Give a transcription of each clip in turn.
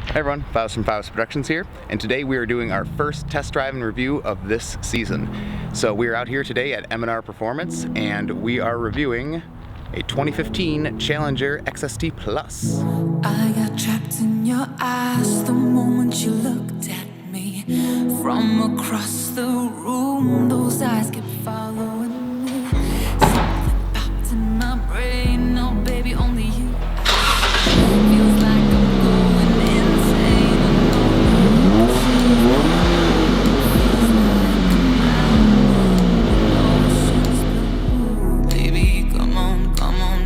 Hey everyone, Faust from Faust Productions here, and today we are doing our first test drive and review of this season. So we are out here today at M&R Performance, and we are reviewing a 2015 Challenger XST Plus. I got trapped in your eyes the moment you looked at me. From across the room, those eyes kept following me. Something popped in my brain, oh baby, only you. Feels like I'm going insane. Baby, come on,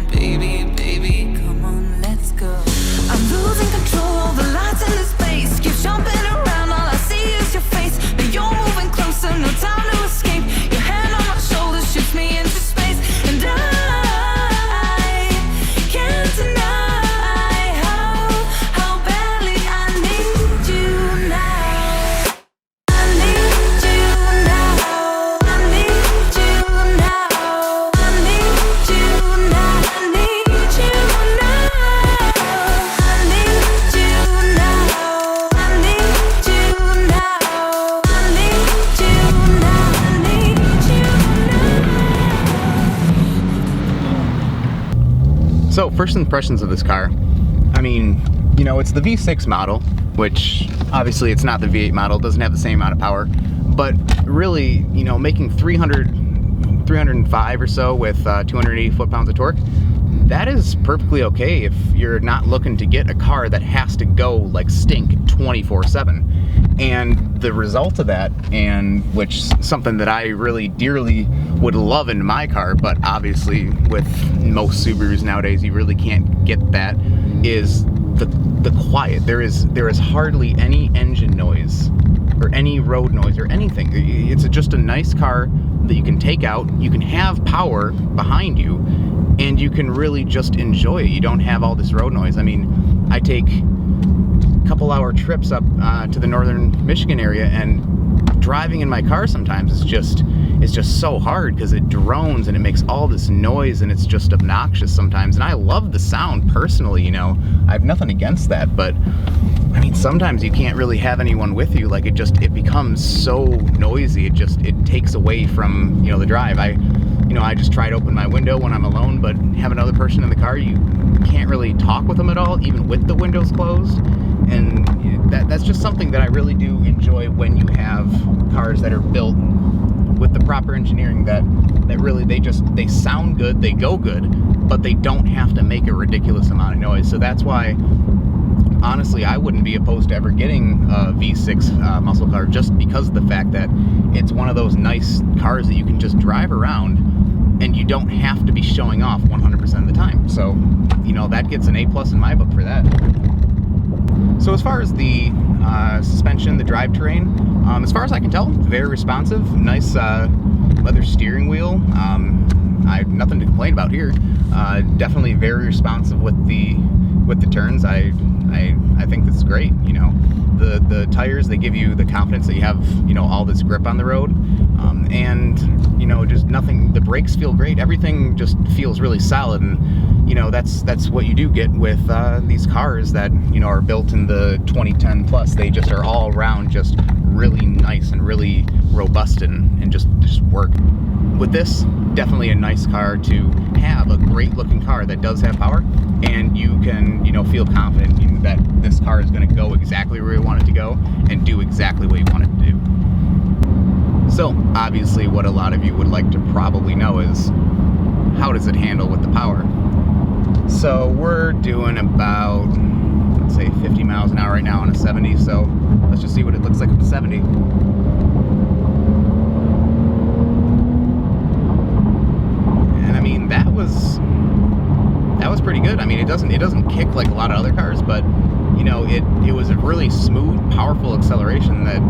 baby, come on, let's go. I'm losing control, all the lights in this space keep jumping around, all I see is your face. Now you're moving closer, no time to escape. Your hand on my shoulder shoots me into space, and I can't deny So first impressions of this car, I mean, you know, it's the V6 model, which obviously it's not the V8 model, doesn't have the same amount of power, but really, you know, making 305 or so with 280 foot-pounds of torque, that is perfectly okay if you're not looking to get a car that has to go like stink 24/7. And the result of that, and which something that I really dearly would love in my car, but obviously with most Subarus nowadays you really can't get that, is the quiet. There is hardly any engine noise or any road noise or anything. It's just a nice car that you can take out, you can have power behind you, and you can really just enjoy it. You don't have all this road noise. I mean, I take couple-hour trips up to the northern Michigan area, and driving in my car sometimes is just so hard because it drones and it makes all this noise and it's just obnoxious sometimes. And I love the sound personally, you know, I have nothing against that, but I mean, sometimes you can't really have anyone with you. Like it becomes so noisy. It takes away from, you know, the drive. I just try to open my window when I'm alone, but have another person in the car, you can't really talk with them at all, even with the windows closed. And that's just something that I really do enjoy when you have cars that are built with the proper engineering, that really they sound good, they go good, but they don't have to make a ridiculous amount of noise. So that's why, honestly, I wouldn't be opposed to ever getting a V6 muscle car, just because of the fact that it's one of those nice cars that you can just drive around and you don't have to be showing off 100% of the time. So, you know, that gets an A+ in my book for that. So as far as the suspension, the drivetrain, as far as I can tell, very responsive, nice leather steering wheel. I have nothing to complain about here. Definitely very responsive with the turns. I think this is great. You know, the tires, they give you the confidence that you have, you know, all this grip on the road, and you know, just nothing. The brakes feel great. Everything just feels really solid, and you know, that's what you do get with these cars that, you know, are built in the 2010 plus. They just are all around just really nice and really robust and just work. With this, definitely a nice car to have, a great looking car that does have power, and you can, you know, feel confident that this car is going to go exactly where you want it to go and do exactly what you want it to do. So obviously what a lot of you would like to probably know is, how does it handle with the power? So we're doing about, let's say, 50 miles an hour right now on a 70, so let's just see what it looks like at the 70. And I mean, that was pretty good. I mean, it doesn't kick like a lot of other cars, but you know, it was a really smooth, powerful acceleration that,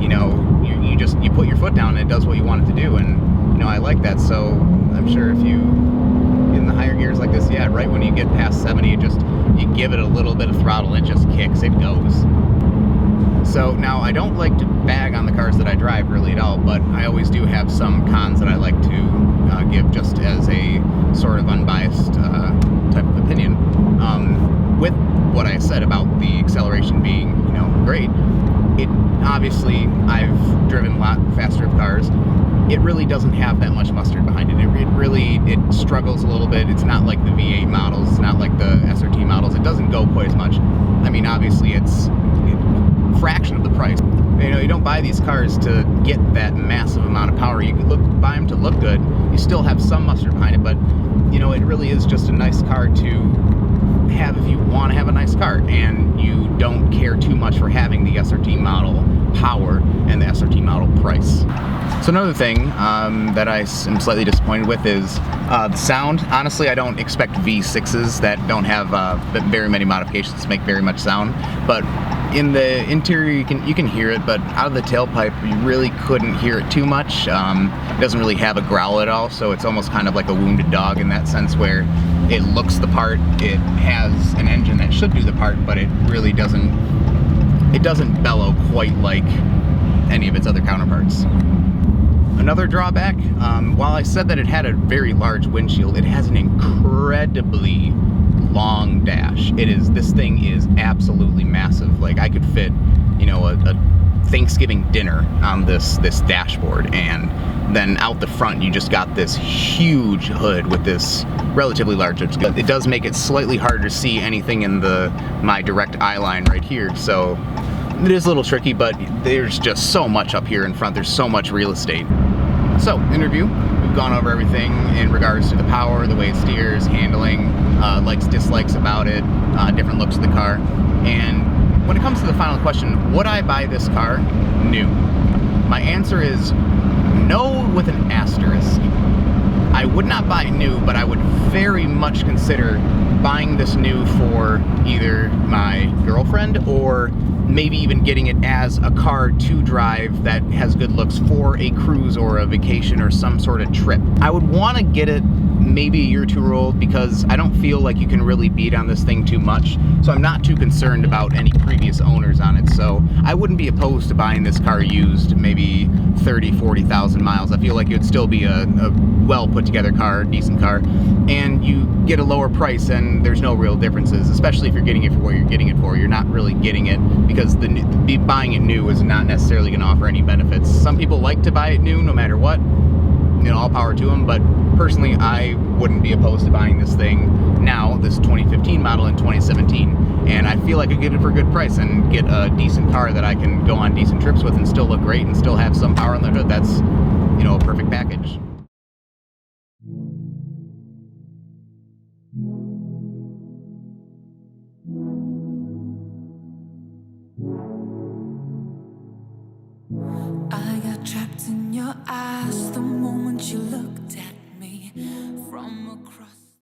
you know, you put your foot down and it does what you want it to do, and you know, I like that. So I'm sure if you in the higher gears like this, yeah, right when you get past 70, you give it a little bit of throttle, it just kicks, it goes. So now, I don't like to bag on the cars that I drive really at all, but I always do have some cons that I like to give just as a sort of unbiased type of opinion. With what I said about the acceleration being, you know, great, it obviously, I've driven a lot faster of cars. It really doesn't have that much mustard behind it. It struggles a little bit. It's not like the V8 models. It's not like the SRT models. It doesn't go quite as much. I mean, obviously, it's a fraction of the price. You know, you don't buy these cars to get that massive amount of power. You can buy them to look good. You still have some mustard behind it, but, you know, it really is just a nice car to have if you want to have a nice car and you don't care too much for having the SRT model power and the SRT model price. So another thing that I am slightly disappointed with is the sound. Honestly, I don't expect V6s that don't have very many modifications to make very much sound, but in the interior you can hear it, but out of the tailpipe you really couldn't hear it too much. It doesn't really have a growl at all, so it's almost kind of like a wounded dog in that sense, where it looks the part, it has an engine that should do the part, but it really doesn't bellow quite like any of its other counterparts. Another drawback, while I said that it had a very large windshield, it has an incredibly long dash. This thing is absolutely massive. Like, I could fit, you know, a Thanksgiving dinner on this dashboard, and then out the front you just got this huge hood with this relatively large. It does make it slightly harder to see anything in my direct eye line right here, so it is a little tricky, but there's just so much up here in front. There's so much real estate. So, in review, we've gone over everything in regards to the power, the way it steers, handling, likes, dislikes about it, different looks of the car. And when it comes to the final question, would I buy this car new? My answer is no, with an asterisk. I would not buy it new, but I would very much consider buying this new for either my girlfriend or maybe even getting it as a car to drive that has good looks for a cruise or a vacation or some sort of trip. I would want to get it maybe a year or two old because I don't feel like you can really beat on this thing too much. So I'm not too concerned about any previous owners on it. So I wouldn't be opposed to buying this car used maybe 30, 40,000 miles. I feel like it would still be a well put together car, decent car, and you get a lower price and there's no real differences, especially if you're getting it for what you're getting it for. You're not really getting it because buying it new is not necessarily going to offer any benefits. Some people like to buy it new no matter what, you know, all power to them, but personally I wouldn't be opposed to buying this thing now, this 2015 model in 2017, and I feel like I get it for a good price and get a decent car that I can go on decent trips with and still look great and still have some power on the hood. That's, you know, a perfect package. I got trapped in your eyes the moment you look